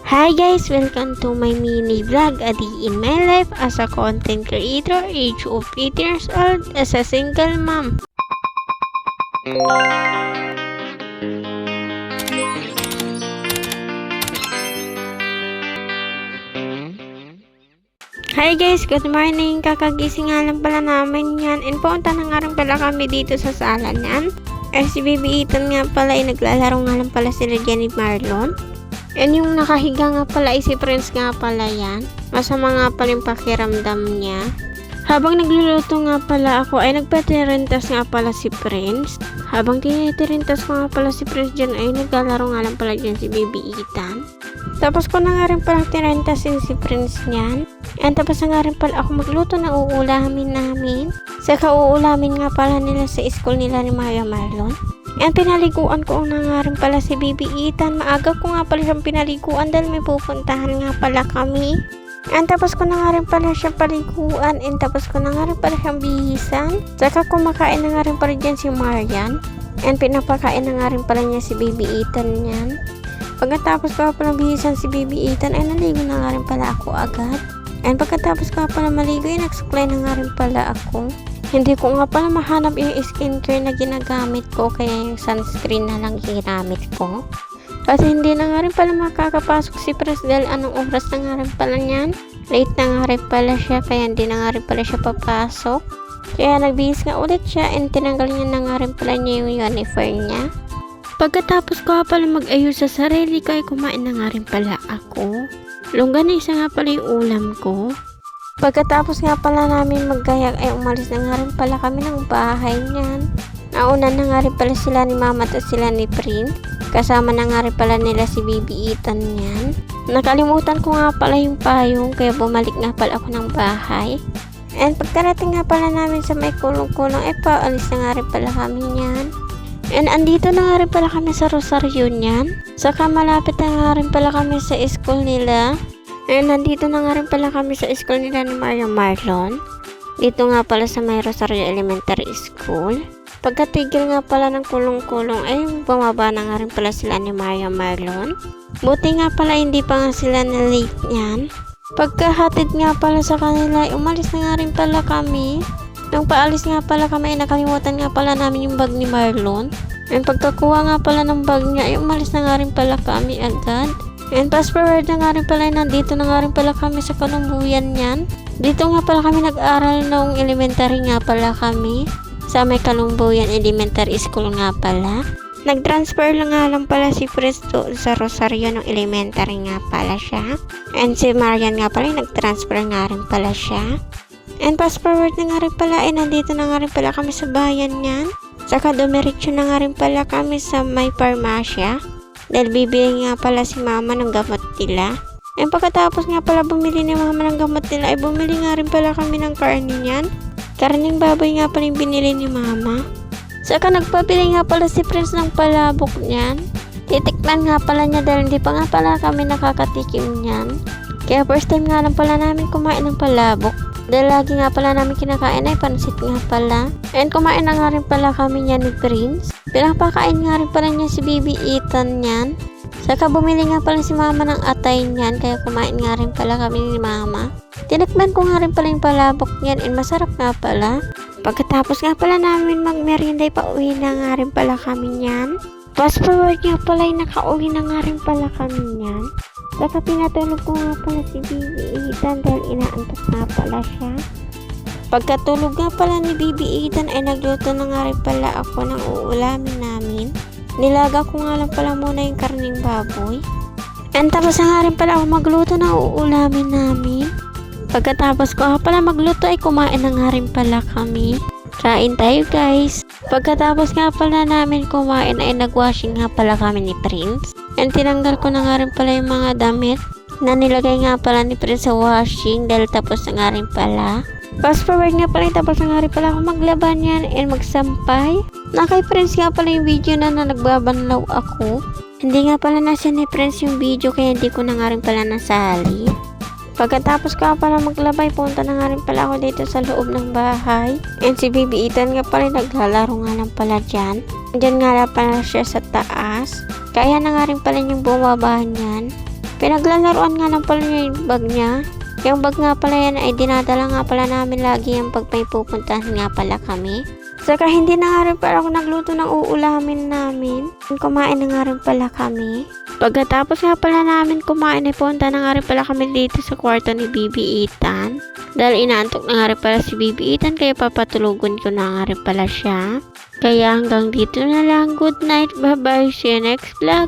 Hi guys! Welcome to my mini vlog, a day in my life as a content creator, age of 8 years old, as a single mom. Hi guys! Good morning! Kakagising nga lang pala namin yan and punta na nga rin pala kami dito sa sala niyan. Si Baby Ethan nga pala ay naglalaro nga lang pala sila Jenny Marlon. And yung nakahiga nga pala ay si Prince nga pala yan. Masama nga pala yung pakiramdam niya. Habang nagluluto nga pala ako ay nagpatirintas nga pala si Prince. Habang tinitirintas ko nga pala si Prince dyan ay naglalaro nga lang pala dyan si Baby Ethan. Tapos ko na nga rin pala tirintasin si Prince niyan. And tapos na nga rin pala ako magluto ng uulamin namin. Saka uulamin nga pala nila sa school nila ni Maya Marlon. And pinaliguan ko na nga rin pala si Baby Ethan. Maaga ko nga pala siyang pinaliguan dahil may pupuntahan nga pala kami. And tapos ko na nga rin pala siyang paliguan. And tapos ko na nga rin pala siyang bihisan. Saka kumakain na nga rin pala dyan si Marian. And pinapakain na nga rin pala niya si Baby Ethan yan. Pagkatapos ko pala bihisan si Baby Ethan ay naligo na nga rin pala ako agad. And pagkatapos ko pala maligo ay nagsuklay na nga rin pala ako. Hindi ko nga pala mahanap yung skincare na ginagamit ko, kaya yung sunscreen na lang ginamit ko. Kasi hindi na nga rin pala makakapasok si Pres dahil anong oras na nga rin pala niyan. Late na nga rin pala siya, kaya hindi na nga rin pala siya papasok. Kaya nagbihis nga ulit siya and tinanggal niya na nga rin pala niya yung uniform niya. Pagkatapos ko pala mag-ayos sa sarili ko ay kumain na nga rin pala ako. Longganisa nga pala yung ulam ko. Pagkatapos nga pala namin maggayak ay umalis na nga rin pala kami ng bahay niyan. Nauna na nga rin pala sila ni Mama at sila ni Prince. Kasama na nga rin pala nila si Baby Ethan niyan. Nakalimutan ko nga pala yung payong kaya bumalik nga pala ako ng bahay. And pagkarating nga pala namin sa may kulong-kulong ay paalis na nga rin pala kami niyan. And andito na nga rin pala kami sa Rosario niyan. Saka malapit na nga rin pala kami sa school nila. And nandito na nga rin pala kami sa school nila ni Maya Marlon. Dito nga pala sa may Rosario Elementary School. Pagkatigil nga pala ng kulong-kulong ay bumaba na nga rin pala sila ni Maya Marlon. Buti nga pala hindi pa nga sila na late niyan. Pagkahatid nga pala sa kanila ay umalis na nga rin pala kami. Nung paalis nga pala kami ay nakalimutan nga pala namin yung bag ni Marlon. And pagkakuha nga pala ng bag niya ay umalis na nga rin pala kami agad. And fast forward na nga rin pala, nandito na nga rin pala kami sa Kalumbuyan niyan. Dito nga pala kami nag-aral nung elementary nga pala kami. Sa may Kalumbuyan Elementary School nga pala. Nag-transfer lang nga lang pala si Presto sa Rosario nung elementary nga pala siya. And si Marian nga pala nag-transfer nga rin pala siya. And fast forward na nga rin pala, nandito na nga rin pala kami sa bayan niyan. Saka dumiretso na nga rin pala kami sa may parmasya. Dahil bibili nga pala si Mama ng gamot nila. And pagkatapos nga pala bumili ni Mama ng gamot nila ay bumili nga rin pala kami ng karne niyan. Karneng baboy nga pala yung binili ni Mama. Saka nagpabili nga pala si Prince ng palabok niyan. Titikman nga pala niya dahil hindi pa nga pala kami nakakatikim niyan. Kaya first time nga lang pala namin kumain ng palabok. Dahil lagi nga pala namin kinakain ay pansit nga pala. And kumain na nga rin pala kami niyan ni Prince. Pinapakain nga rin pala niya si Baby Ethan niyan. Saka bumili nga pala si Mama ng atay niyan. Kaya kumain nga rin pala kami ni Mama. Tinakman ko nga rin pala yung palabok niyan. And masarap nga pala. Pagkatapos nga pala namin magmerienda ay pauwi na nga rin pala kami niyan. Fast forward nga pala ay nakauwi na nga rin pala kami niyan. Saka pinatulog ko nga pala si Baby Ethan dahil inaantok nga pala siya. Pagkatulog nga pala ni Baby Ethan ay nagluto na nga rin pala ako ng uulamin namin. Nilaga ko nga lang pala muna yung karning baboy. And tapos na nga rin pala ako magluto ng uulamin namin. Pagkatapos ko nga pala magluto ay kumain na nga rin pala kami. Kain tayo guys. Pagkatapos nga pala namin kumain ay nagwashing nga pala kami ni Prince. And tinanggal ko na nga rin pala yung mga damit na nilagay nga pala ni Prince sa washing dahil tapos na nga rin pala. Fast forward nga pala, tapos na nga rin pala ako maglaban yan and magsampay. Na kay Prince nga pala yung video na nagbabanlaw ako. Hindi nga pala nasa ni Prince yung video kaya hindi ko na nga rin pala nasali. Pagkatapos ko pala maglabay, punta na nga rin pala ako dito sa loob ng bahay. And si Baby Ethan nga pala naglalaro nga lang pala dyan. Diyan nga lang pala siya sa taas. Kaya na nga rin pala yung bumaba niyan. Pinaglalarawan nga lang pala niya yung bag niya. Yung bag nga pala yan ay dinadala nga pala namin lagi yung pag may pupuntahan nga pala kami. Saka hindi na nga rin pala ako nagluto ng uulamin namin. Kumain na nga rin pala kami. Pagkatapos nga pala namin kumain ay punta na nga rin pala kami dito sa kwarto ni Bibi Ethan. Dahil inaantok na nga rin pala si Bibi Ethan kaya papatulugon ko na nga rin pala siya. Kaya hanggang dito na lang. Good night. Bye bye. See you next vlog.